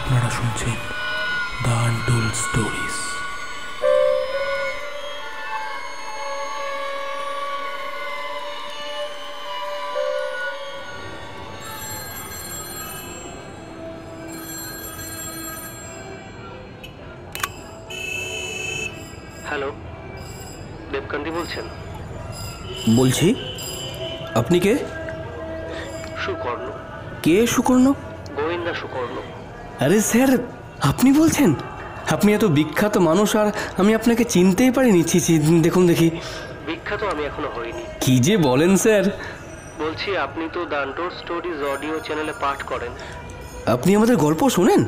আপনারা শুনছেন the untold stories. Hello, দেবকান্তি বলছেন? বলছি। আপনি কে? সুকর্ণ। কে সুকর্ণ? গোয়েন্দা সুকর্ণ। আরে স্যার, আপনি বলছেন? আপনি এত বিখ্যাত মানুষ আর আমি আপনাকে চিনতেই পারিনি। দেখুন দেখি। বিখ্যাত আমি এখনো হইনি। কি যে বলেন স্যার। বলছি, আপনি তো দ্য আনটোল্ড স্টোরিজ অডিও চ্যানেলে পাঠ করেন। আপনি আমাদের গল্প শোনেন?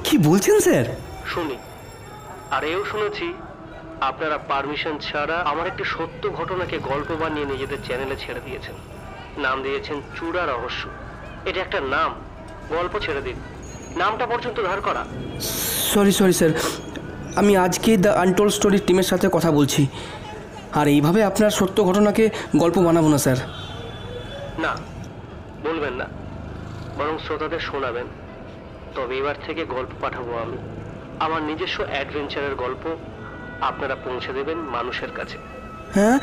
কি বলছেন স্যার? শুনি, আর এও শুনেছি আপনারা পারমিশন ছাড়া আমার একটি সত্য ঘটনাকে গল্প বানিয়ে নিজেদের চ্যানেলে ছেড়ে দিয়েছেন। নাম দিয়েছেন চূড়া রহস্য। এটা একটা নাম, গল্প ছেড়ে দিন, নামটা পর্যন্ত ধার করা। সরি স্যার, আমি আজকে দ্য আনটোল্ড স্টোরি টিমের সাথে কথা বলছি, আর এইভাবে আপনার সত্য ঘটনাকে গল্প বানাবো না স্যার। না, বলবেন না, বরং শ্রোতাদের শোনাবেন। তবে এবার থেকে গল্প পাঠাবো আমি, আমার নিজস্ব অ্যাডভেঞ্চারের গল্প আপনারা পৌঁছে দেবেন মানুষের কাছে। হ্যাঁ,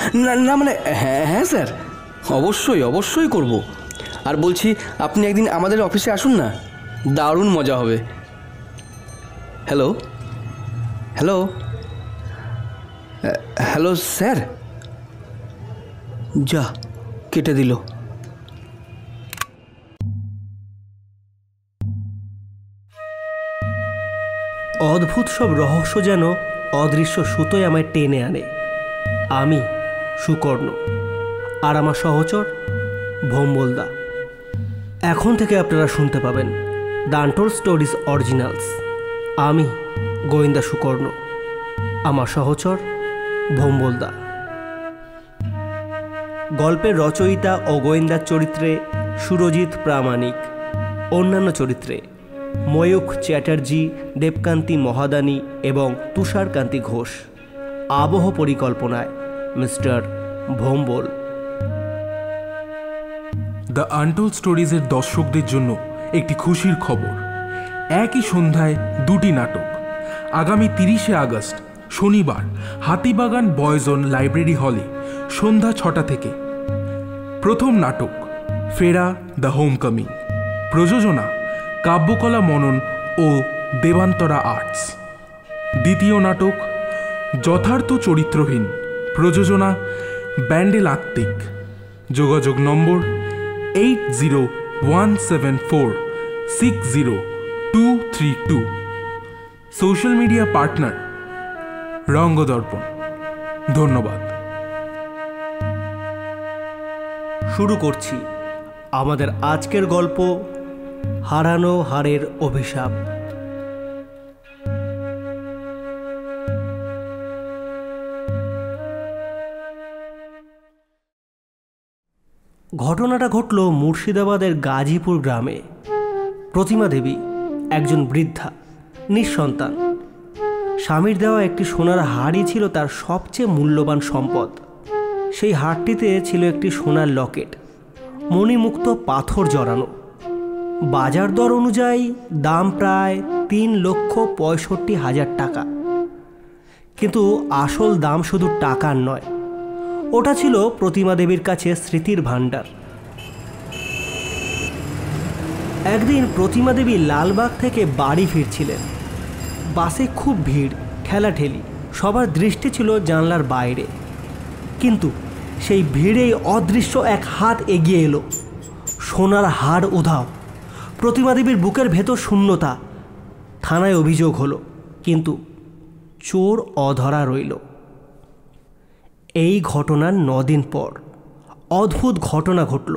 না মানে হ্যাঁ স্যার, অবশ্যই করব। আর বলছি, আপনি একদিন আমাদের অফিসে আসুন না, দারুণ মজা হবে। Hello sir. যা, কেটে দিল। অদ্ভুত সব রহস্য যেন অদৃশ্য সুতোয় আমায় টেনে আনে। আমি সুকর্ণ, আর আমার সহচর ভোম্বলদা। এখন থেকে আপনারা শুনতে পাবেন দ্য আনটোল্ড স্টোরিজ অরিজিনালস। আমি গোয়েন্দা সুকর্ণ, আমার সহচর ভোম্বলদা। গল্পের রচয়িতা ও গোয়েন্দার চরিত্রে সুরজিৎ প্রামাণিক, অন্যান্য চরিত্রে ময়ূখ চ্যাটার্জি, দেবকান্তি মহাদানী এবং তুষারকান্তি ঘোষ। আবহ পরিকল্পনায় মিস্টার ভোম্বল। দ্য আনটোল্ড স্টোরিজের দর্শকদের জন্য একটি খুশির খবর। একই সন্ধ্যায় দুটি নাটক। আগামী 30শে আগস্ট শনিবার হাতিবাগান বয়েজন লাইব্রেরি হলে সন্ধ্যা 6টা থেকে। প্রথম নাটক ফেরা দ্য হোমকামিং, প্রযোজনা কাব্যকলা মনন ও দেবান্তরা আর্টস। দ্বিতীয় নাটক যথার্থ চরিত্রহীন, প্রযোজনা ব্যান্ডেল আত্মিক। যোগাযোগ নম্বর 8017460232। Social media partner Rangadarpan. ধন্যবাদ। শুরু করছি আমাদের আজকের গল্প, হারানো হাড়ের অভিশাপ। ঘটনাটা ঘটল মুর্শিদাবাদের গাজীপুর গ্রামে। প্রতিমা দেবী একজন বৃদ্ধা, নিঃসন্তান। স্বামীর দেওয়া একটি সোনার হাড়ই ছিল তার সবচেয়ে মূল্যবান সম্পদ। সেই হাড়টিতে ছিল একটি সোনার লকেট, মণিমুক্ত পাথর জড়ানো। বাজার দর অনুযায়ী দাম প্রায় 3,65,000 টাকা। কিন্তু আসল দাম শুধু টাকার নয়, ওটা ছিল প্রতিমা দেবীর কাছে স্মৃতির ভাণ্ডার। একদিন প্রতিমা দেবী লালবাগ থেকে বাড়ি ফিরছিলেন। বাসে খুব ভিড়, ঠেলাঠেলি, সবার দৃষ্টি ছিল জানলার বাইরে। কিন্তু সেই ভিড়েই অদৃশ্য এক হাত এগিয়ে এলো। সোনার হাড় উধাও। প্রতিমা দেবীর বুকের ভেতর শূন্যতা। থানায় অভিযোগ হলো, কিন্তু চোর অধরা রইল। এই ঘটনার 9 দিন পর অদ্ভুত ঘটনা ঘটল।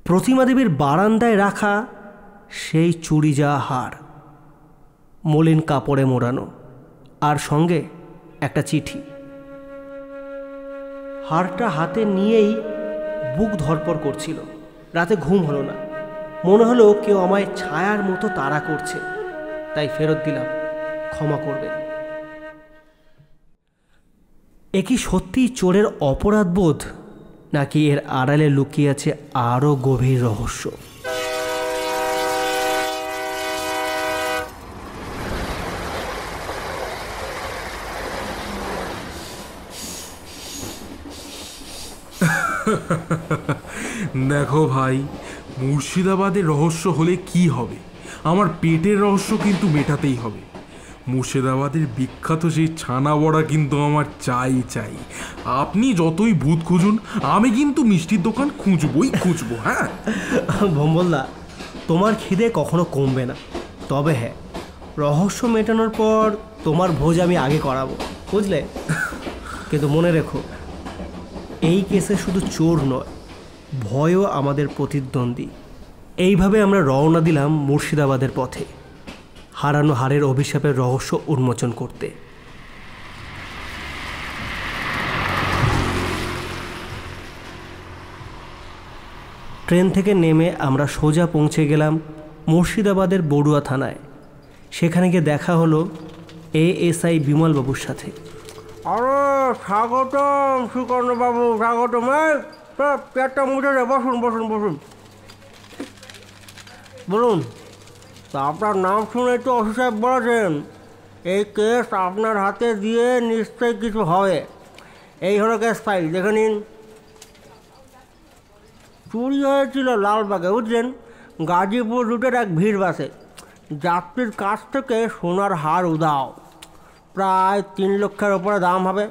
প্রতিমা দেবীর বারান্দায় রাখা সেই চুরি যাওয়া হাড়, মলিন কাপড়ে মোড়ানো, আর সঙ্গে একটা চিঠি। হাড়টা হাতে নিয়েই বুক ধড়ফড় করছিল। রাতে ঘুম হলো না। মনে হলো কেউ আমায় ছায়ার মতো তাড়া করছে। তাই ফেরত দিলাম, ক্ষমা করবেন। এ কি সত্যিই চোরের অপরাধবোধ, নাকি এর আড়ালে লুকিয়ে আছে আরও গভীর রহস্য? দেখো ভাই, মুর্শিদাবাদের রহস্য হলে কি হবে, আমার পেটের রহস্য কিন্তু মেটাতেই হবে। মুর্শিদাবাদের বিখ্যাত সেই ছানা বড়া কিন্তু আমার চাই চাই। আপনি যতই ভূত খুঁজুন, আমি কিন্তু মিষ্টির দোকান খুঁজবো। হ্যাঁ ভম্বলদা, তোমার খিদে কখনো কমবে না। তবে হ্যাঁ, রহস্য মেটানোর পর তোমার ভোজ আমি আগে করাবো, বুঝলে? কিন্তু মনে রেখো, এই কেসে শুধু চোর নয়, ভয়ও আমাদের প্রতিদ্বন্দ্বী। এইভাবে আমরা রওনা দিলাম মুর্শিদাবাদের পথে, হারানো হারের অভিশাপের রহস্য উন্মোচন করতে। ট্রেন থেকে নেমে আমরা সোজা পৌঁছে গেলাম মুর্শিদাবাদের বড়ুয়া থানায়। সেখানে গিয়ে দেখা হলো এএসআই বিমলবাবুর সাথে। আরে স্বাগতম সুকর্ণবাবু, স্বাগতম। পেটটা মুঠে বসুন বসুন বসুন। বলুন, তা আপনার নাম শুনে তো অফিস সাহেব বলেছেন এই কেস আপনার হাতে দিয়ে নিশ্চয়ই কিছু হবে। এই হলো কেস ফাইল, দেখে নিন। চুরি হয়েছিল লালবাগে, বুঝলেন, গাজীপুর রুটের এক ভিড় বাসে। যাত্রীর কাছ থেকে সোনার হার উধাও, প্রায় 3 লক্ষের ওপরে দাম হবে।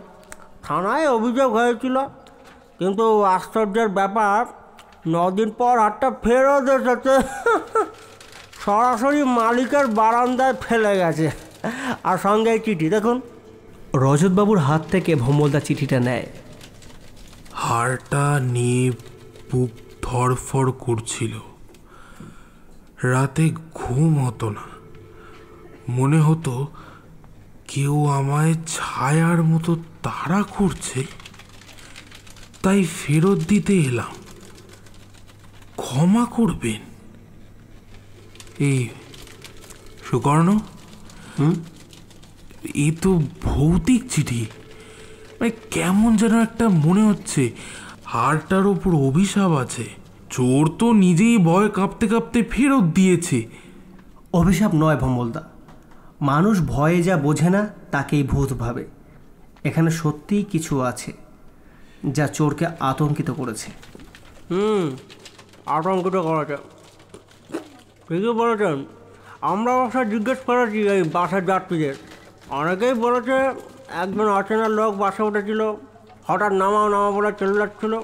থানায় অভিযোগ হয়েছিল, কিন্তু আশ্চর্যের ব্যাপার, 9 দিন পর হারটা ফেরত এসেছে। সরাসরি মালিকের বারান্দায় ফেলে গেছে, আর সঙ্গে চিঠি দেখুন। রজতবাবুর হাত থেকে ভোমলদা চিঠিটা নেয়। হারটা নিয়ে বুক ধড়ফড় করছিল। রাতে ঘুম হতো না, মনে হতো কেউ আমায় ছায়ার মতো তাড়া করছে। তাই ফেরত দিতে এলাম, ক্ষমা করবেন। এই সুকর্ণ, এ তো ভৌতিক চিঠি। কেমন যেন একটা মনে হচ্ছে হারটার ওপর অভিশাপ আছে। চোর তো নিজেই ভয় কাঁপতে কাঁপতে ফেরত দিয়েছে। অভিশাপ নয় ভোমলদা, মানুষ ভয়ে যা বোঝে না তাকেই ভূত ভাবে। এখানে সত্যিই কিছু আছে যা চোরকে আতঙ্কিত করেছে। আতঙ্কিত করেছে, ঠিকই বলেছেন। আমরা অবশ্য জিজ্ঞেস করেছি এই বাসের যাত্রীদের, অনেকেই বলেছে একজন অচেনা লোক বাসে উঠেছিল, হঠাৎ নামা বলে চলে যাচ্ছিল,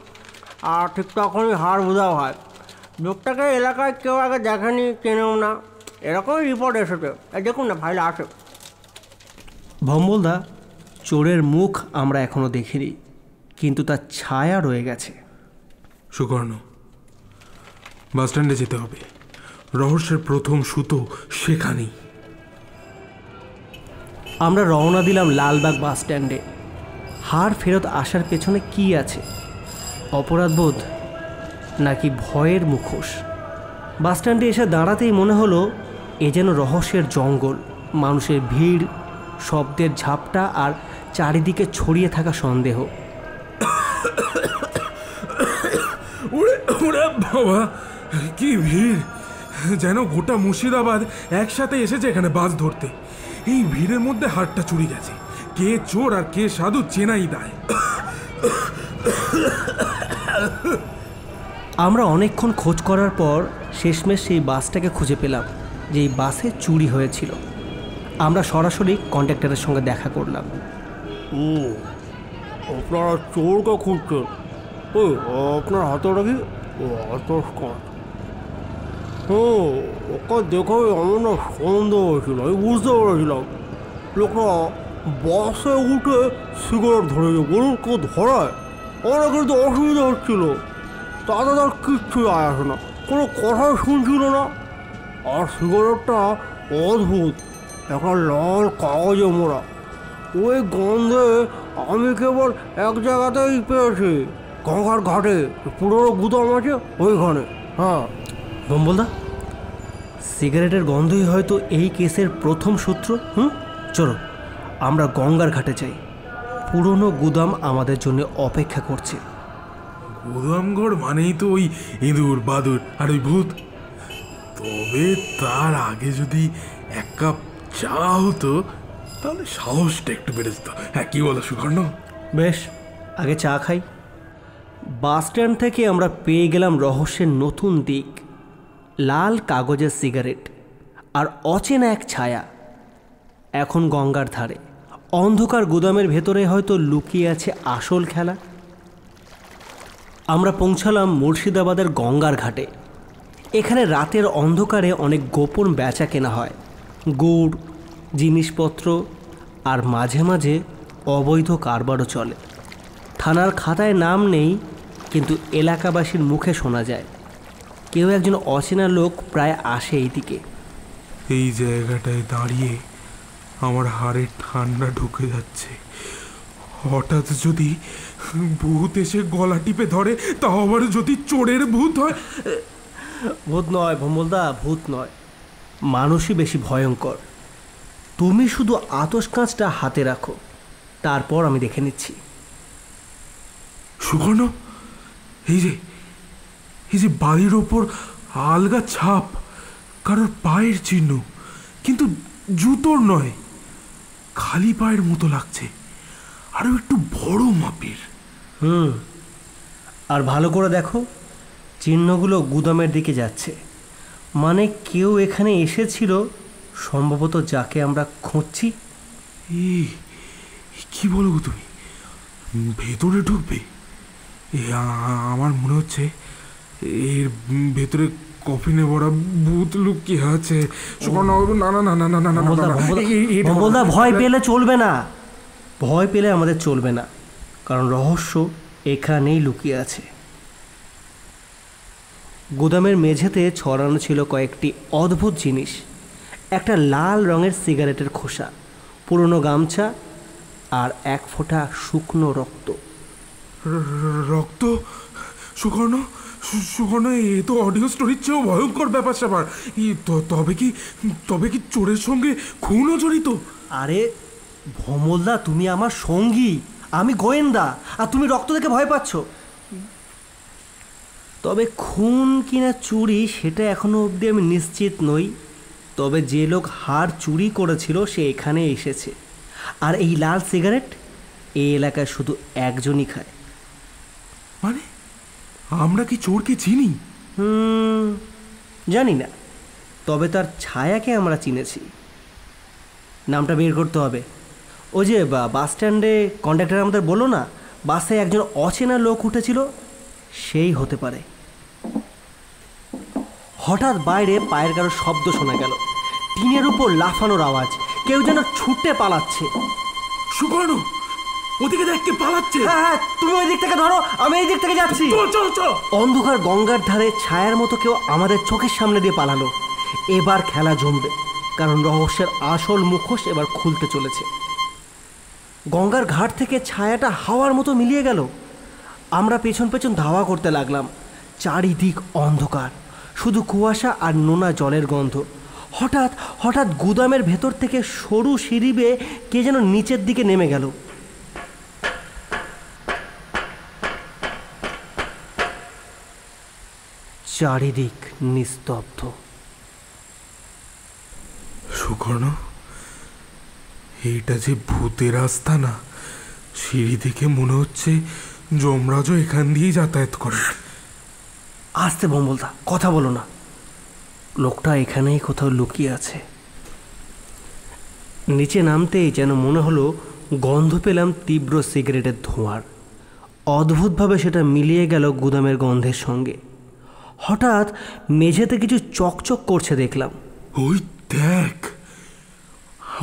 আর ঠিক তখনই হার উধাও হয়। লোকটাকে এলাকায় কেউ আগে দেখেনি, চেনেও না, এরকমই রিপোর্ট এসেছে। দেখুন না, ফাইলে আসে। ভম্বলদা, চোরের মুখ আমরা এখনো দেখিনি, কিন্তু তার ছায়া রয়ে গেছে। সুকর্ণ, বাস স্ট্যান্ডে যেতে হবে। রহস্যের প্রথম সুতো সেখানেই। আমরা রওনা দিলাম লালবাগ বাস স্ট্যান্ডে। হার ফেরত আসার পেছনে কি আছে? অপরাধবোধ নাকি ভয়ের মুখোশ? বাস স্ট্যান্ডে এসে দাঁড়াতেই মনে হলো এ যেন রহস্যের জঙ্গল। মানুষের ভিড়, শব্দের ঝাপটা, আর চারিদিকে ছড়িয়ে থাকা সন্দেহ। বাবা, কি ভিড়! যেন গোটা মুর্শিদাবাদ একসাথে এসেছে এখানে বাস ধরতে। এই ভিড়ের মধ্যে হারটা চুরি গেছে। কে চোর আর কে সাধু চেনাই দায়। আমরা অনেকক্ষণ খোঁজ করার পর শেষমেশ সেই বাসটাকে খুঁজে পেলাম, যেই বাসে চুরি হয়েছিল। আমরা সরাসরি কন্ডাক্টরের সঙ্গে দেখা করলাম। আপনারা চোরকে খুঁজছেন? আপনার হাতে ওটা কি? ওকে দেখে আমার না সন্দেহ হয়েছিল, আমি বুঝতে পেরেছিলাম লোকটা বাসে উঠে সিগারেট ধরেছে। বলুন, কেউ ধরায়? আমার কিন্তু অসুবিধা হচ্ছিল, তাতে তার কিচ্ছু যায় আসে না, কোনো কথাই শুনছিল না। আর সিগারেটটা অদ্ভুত, একটা লাল কাগজে মোড়া। ওই গন্ধে আমি কেবল এক জায়গাতেই পেয়েছি, গঙ্গার ঘাটে পুরোনো গুদাম আছে ওইখানে। হ্যাঁ বম্বলদা, সিগারেটের গন্ধই হয়তো এই কেসের প্রথম সূত্র। চলো আমরা গঙ্গার ঘাটে যাই, পুরনো গুদাম আমাদের জন্য অপেক্ষা করছে। গুদামঘর মানেই তো ওই ইঁদুর বাদুর আর ওই ভূত। তবে তার আগে যদি 1 কাপ চা হতো তাহলে সাহসটা একটু বেড়ে যেত। হ্যাঁ, কি বলো সুকর্ণ? বেশ, আগে চা খাই। বাস স্ট্যান্ড থেকে আমরা পেয়ে গেলাম রহস্যের নতুন দিক। লাল কাগজের সিগারেট আর অচেনা এক ছায়া। এখন গঙ্গার ধারে অন্ধকার গুদামের ভেতরে হয়তো লুকিয়ে আছে আসল খেলা। আমরা পৌঁছালাম মুর্শিদাবাদের গঙ্গার ঘাটে। এখানে রাতের অন্ধকারে অনেক গোপন বেচা কেনা হয়, গুড়, জিনিসপত্র, আর মাঝে মাঝে অবৈধ কারবারও চলে। থানার খাতায় নাম নেই, কিন্তু এলাকাবাসীর মুখে শোনা যায় কেউ একজন অচেনা লোক প্রায় আসে এইদিকে। এই জায়গাটায় দাঁড়িয়ে আমার হাড়ে ঠান্ডা ঢুকে যাচ্ছে। হঠাৎ যদি ভূত এসে গলা টিপে ধরে, তাও আবার যদি চোরের ভূত হয়। ভূত নয় ভোমলদা, ভূত নয়, মানুষই বেশি ভয়ঙ্কর। তুমি শুধু আতস কাঁচটা হাতে রাখো, তারপর আমি দেখে নিচ্ছি। সুকর্ণ, এই যে বাড়ির ওপর আলগা ছাপ, কারোর পায়ের চিহ্ন, কিন্তু জুতোর নয়, খালি পায়ের মতো লাগছে, আরো একটু বড় মাপের। আর ভালো করে দেখো, চিহ্নগুলো গুদামের দিকে যাচ্ছে। মানে কেউ এখানে এসেছিল, সম্ভবত যাকে আমরা খুঁজছি। কি বলো তুমি? ভেতরে ঢুকবে? আমার মনে হচ্ছে এর ভেতরে কফিনে ভরা ভূত লুকিয়ে আছে। না না না না না না না, ভোমলদা, ভয় পেলে চলবে না, ভয় পেলে আমাদের চলবে না, কারণ রহস্য এখানেই লুকিয়ে আছে। গুদামের মেঝেতে ছড়ানো ছিল কয়েকটি অদ্ভুত জিনিস। একটা লাল রঙের সিগারেটের খোসা, পুরনো গামছা, আর এক ফোঁটা শুকনো রক্ত। রক্ত? সুকর্ণ, এ তো অডিও স্টোরির চেয়েও ভয়ঙ্কর ব্যাপার স্যাপার। তবে কি চোরের সঙ্গে খুনও জড়িত? আরে ভোমলদা, তুমি আমার সঙ্গী, আমি গোয়েন্দা, আর তুমি রক্ত দেখে ভয় পাচ্ছ। তবে খুন কিনা চুরি সেটা এখনো অবধি আমি নিশ্চিত নই। তবে যে লোক হাড় চুরি করেছিল সে এখানে এসেছে, আর এই লাল সিগারেট এই এলাকায় শুধু একজনই খায়। মানে আমরা কি চোরকে চিনি? জানি না, তবে তার ছায়াকে আমরা চিনেছি। নামটা বের করতে হবে। ওই যে বাস স্ট্যান্ডে কন্ডাক্টর আমাদের বললো না, বাসে একজন অচেনা লোক উঠেছিল, সেই হতে পারে। হঠাৎ বাইরে পায়ের কারো শব্দ শোনা গেল, টিনের উপর লাফানোর আওয়াজ, কেউ যেন ছুটে পালাচ্ছে। সুকর্ণ, ওদিকে দেখ, কে পালাচ্ছে। হ্যাঁ, তুমি ওই দিক থেকে ধরো, আমি এই দিক থেকে যাচ্ছি। চল। অন্ধকার গঙ্গার ধারে ছায়ার মতো কেউ আমাদের চোখের সামনে দিয়ে পালালো। এবার খেলা জমবে, কারণ রহস্যের আসল মুখোশ এবার খুলতে চলেছে। গঙ্গার ঘাট থেকে ছায়াটা হাওয়ার মতো মিলিয়ে গেল। আমরা পেছন পেছন ধাওয়া করতে লাগলাম। চারিদিক অন্ধকার, শুধু কুয়াশা আর নোনা জলের গন্ধ। হঠাৎ গুদামের ভেতর থেকে সরু সিঁড়ি বেয়ে কে যেন নিচের দিকে নেমে গেল। চারিদিক নিস্তব্ধ। সুকর্ণ, এইটা যে ভূতের রাস্তা না, সিঁড়ি থেকে মনে হচ্ছে যমরাজও এখান দিয়েই যাতায়াত করে। আস্তে ভোমলদা, কথা বলো না, লোকটা এখানেই কোথাও লুকিয়ে আছে। নিচে নামতেই যেন মনে হলো গন্ধ পেলাম তীব্র সিগারেটের ধোঁয়ার। অদ্ভুতভাবে সেটা মিলিয়ে গেল গুদামের গন্ধের সঙ্গে। হঠাৎ মেঝেতে কিছু চকচক করছে দেখলাম। ওই দেখ,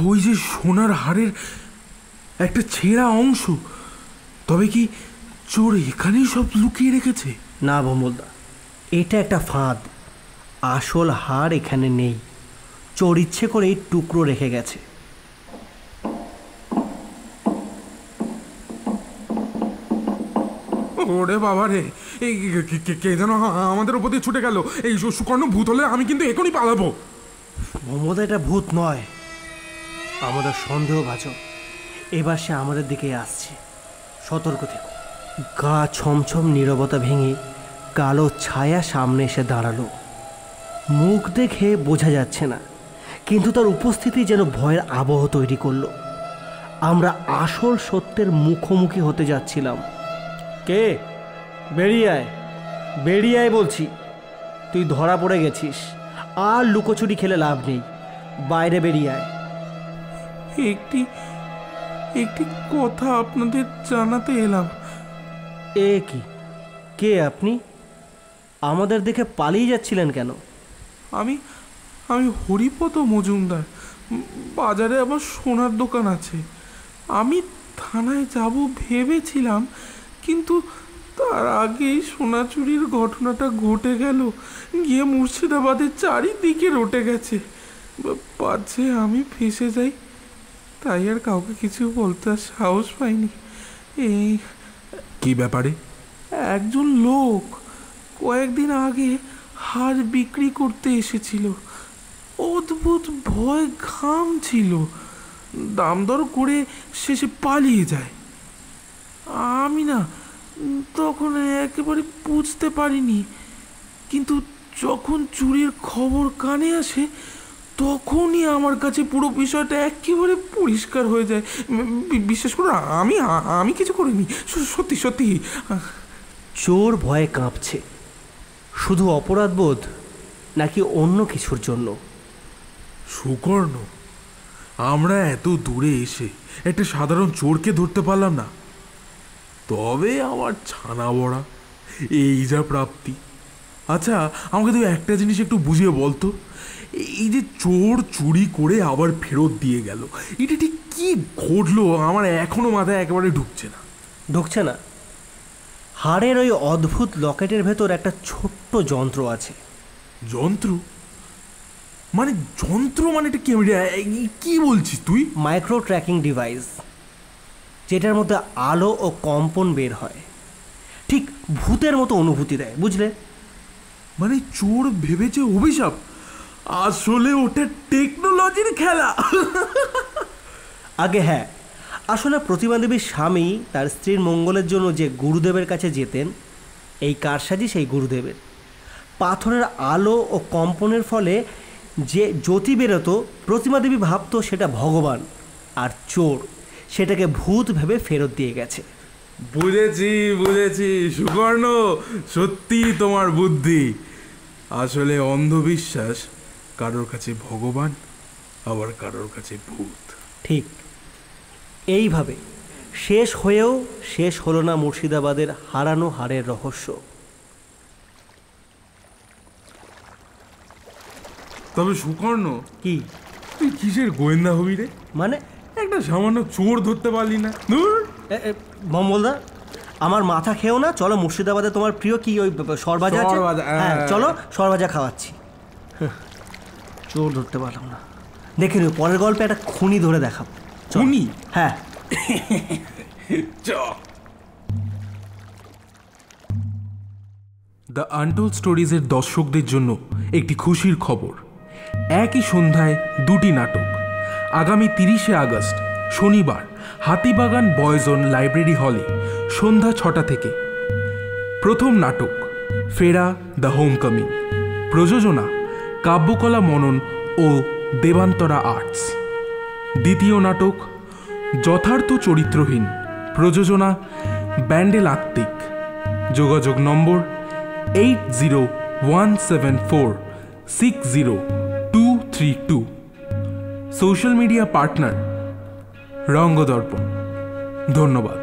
ওই যে সোনার হাড়ের একটা ছেঁড়া অংশ। তবে কি চোর এখানেই সব লুকিয়ে রেখেছে? না ভোমলদা, এটা একটা ফাঁদ। আসল হাড় এখানে নেই, চোর ইচ্ছে করে এই টুকরো রেখে গেছে। ওরে বাবা রে, এই কে যেন আমাদের উপর দিয়ে ছুটে গেল। এই সুকর্ণ, ভূত হলে আমি কিন্তু এখনই পালাবো। ভোমলদা, এটা ভূত নয়, আমাদের সন্দেহভাজন। এবার সে আমাদের দিকে আসছে, সতর্ক থেকো। গা ছমছম নীরবতা ভেঙে কালো ছায়া সামনে এসে দাঁড়ালো। মুখ দেখে বোঝা যাচ্ছে না, কিন্তু তার উপস্থিতি যেন ভয়ের আবহ তৈরি করলো। আমরা আসল সত্যের মুখোমুখি হতে যাচ্ছিলাম। কে? বেরিয়ে আয়, বেরিয়ে আয় বলছি। তুই ধরা পড়ে গেছিস, আর লুকোচুরি খেলে লাভ নেই। বাইরে বেরিয়ে আয়। একটি একটি কথা আপনাদের জানাতে এলাম। এ কি? কে আপনি? আমাদের দেখে পালিয়ে যাচ্ছিলেন কেন? আমি আমি হরিপদ মজুমদার। বাজারে আমার সোনার দোকান আছে। আমি থানায় যাব ভেবেছিলাম, কিন্তু তার আগেই সোনা চুরির ঘটনাটা ঘটে গেল। গিয়ে মুর্শিদাবাদের চারিদিকে রটে গেছে। পাচ্ছে আমি ফেঁসে যাই, তাই আর কাউকে কিছু বলতে আর সাহস পাইনি। এই কি ব্যাপারে? একজন লোক কয়েকদিন আগে হার বিক্রি করতে এসেছিল। অদ্ভুত ভয় ঘাম ছিল, দাম দর করে শেষে পালিয়ে যায়। আমি না তখন একেবারে বুঝতে পারিনি, কিন্তু যখন চুরির খবর কানে আসে তখনই আমার কাছে পুরো বিষয়টা একেবারে পরিষ্কার হয়ে যায়। বিশেষ করে আমি আমি কিছু করিনি, সত্যি সত্যি। চোর ভয়ে কাঁপছে, শুধু অপরাধবোধ নাকি অন্য কিছুর জন্য? সুকর্ণ, আমরা এত দূরে এসে একটা সাধারণ চোরকে ধরতে পারলাম না, তবে আমার ছানা বড়া এই যা প্রাপ্তি। আচ্ছা, আমাকে তুই একটা জিনিস একটু বুঝিয়ে বলতো, এই যে চোর চুরি করে আবার ফেরত দিয়ে গেল, এটা ঠিক কি ঘটলো? আমার এখনো মাথায় একেবারে ঢুকছে না। ঢুকছে না? হাড়ের ওই অদ্ভুত লকেটের ভেতর একটা ছোট্ট যন্ত্র আছে। যন্ত্র? মানে যন্ত্র মানে এটা কি বলছিস তুই? মাইক্রো ট্র্যাকিং ডিভাইস, যেটার মধ্যে আলো ও কম্পন বের হয়, ঠিক ভূতের মতো অনুভূতি দেয়, বুঝলে? মানে চোর ভেবেছে অভিশাপ, আসলে ওটা টেকনোলজির খেলা। আগে হ্যাঁ, আসলে প্রতিমা দেবীর স্বামী তার স্ত্রীর মঙ্গলের জন্য যে গুরুদেবের কাছে যেতেন, এই কারসাজি সেই গুরুদেবের। পাথরের আলো ও কম্পনের ফলে যে জ্যোতি বেরোতো, প্রতিমা দেবী ভাবতো সেটা ভগবান, আর চোর সেটাকে ভূত ভেবে ফেরত দিয়ে গেছে। বুঝেছি বুঝেছি সুকর্ণ, সত্যি তোমার বুদ্ধি। আসলে অন্ধবিশ্বাস কারোর কাছে ভগবান, আবার কারোর কাছে ভূত। ঠিক এইভাবে শেষ হয়েও শেষ হলো না মুর্শিদাবাদের হারানো হাড়ের রহস্য। তবে সুকর্ণ, কি? তুই কিসের গোয়েন্দা হবি রে? মানে একটা সামান্য চোর ধরতে পারলি না? ধুর। মঙ্গলদা, আমার মাথা খেও না। চলো মুর্শিদাবাদে তোমার প্রিয় কি ওই সরভাজা আছে? সরভাজা, হ্যাঁ হ্যাঁ। চলো, সরভাজা খাওয়াচ্ছি। চোর ধরতে পারলাম না, দেখে নিও পরের গল্পে একটা খুনি ধরে দেখাবো। চলো। খুনি? হ্যাঁ। দ্য আনটোল্ড স্টোরিজের দর্শকদের জন্য একটি খুশির খবর। একই সন্ধ্যায় দুটি নাটক। আগামী 30শে আগস্ট শনিবার হাতিবাগান বয়েজন লাইব্রেরি হলে সন্ধ্যা 6টা থেকে। প্রথম নাটক ফেরা দ্য হোমকামিং, প্রযোজনা কাব্যকলা মনন ও দেবান্তরা আর্টস। দ্বিতীয় নাটক যথার্থ চরিত্রহীন, প্রযোজনা ব্যান্ডেল আত্মিক। যোগাযোগ নম্বর 8017460232। Social media partner Rangadarpan. ধন্যবাদ।